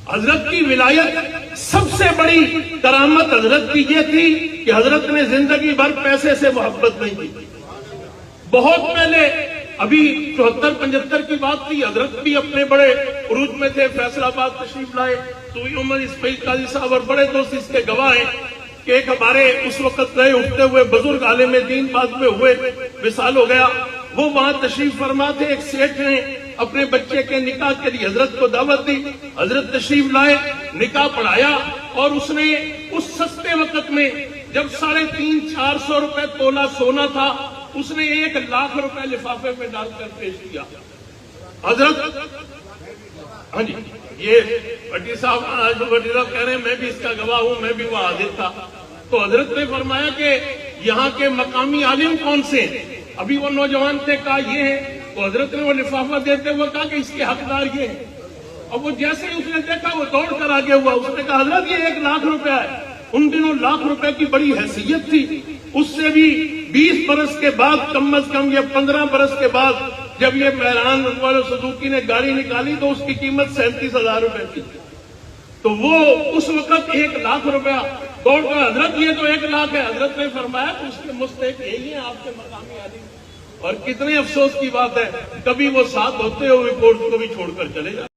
حضرت کی ولایت سب سے بڑی کرامت حضرت کی یہ تھی کہ حضرت نے زندگی بھر پیسے سے محبت نہیں کی. بہت پہلے ابھی 74-75 کی بات تھی، حضرت بھی اپنے بڑے عروج میں تھے، فیصل آباد تشریف لائے. سوئی عمر اسماعیل قاضی صاحب اور بڑے دوست اس کے گواہ ہیں کہ ایک ہمارے اس وقت رہے اٹھتے ہوئے بزرگ عالم دین بعد میں ہوئے، وصال ہو گیا، وہ وہاں تشریف فرما تھے. ایک سیٹھ نے اپنے بچے کے نکاح کے لیے حضرت کو دعوت دی، حضرت تشریف لائے، نکاح پڑھایا، اور اس نے اس سستے وقت میں جب 350-400 روپے تولہ سونا تھا، اس نے 1 لاکھ روپے لفافے میں ڈال کر پیش کیا. حضرت ہاں جی، یہ بھٹی صاحب کہہ رہے ہیں میں بھی اس کا گواہ ہوں، میں بھی وہ حاضر تھا. تو حضرت نے فرمایا کہ یہاں کے مقامی عالم کون سے ہیں؟ ابھی وہ نوجوان تھے، کہا یہ ہے. تو حضرت نے وہ لفافہ دیتے ہوئے کہا کہ اس کے حقدار یہ ہیں. اور وہ جیسے ہی اس نے دیکھا وہ دوڑ کر آگے ہوا، اس نے کہا حضرت یہ 1 لاکھ روپیہ ہے. ان دنوں لاکھ روپے کی بڑی حیثیت تھی. اس سے بھی 20 برس کے بعد، کم از کم یہ 15 برس کے بعد جب یہ مہران والے سزوکی نے گاڑی نکالی تو اس کی قیمت 37,000 روپے کی. تو وہ اس وقت 1 لاکھ روپیہ دوڑ کر حضرت یہ تو 1 لاکھ ہے. حضرت نے فرمایا کہ اس کے مستحق یہی ہیں آپ کے مقامی عالم. اور کتنے افسوس کی بات ہے، کبھی وہ ساتھ ہوتے ہوئے کورٹ کو بھی چھوڑ کر چلے جاتے.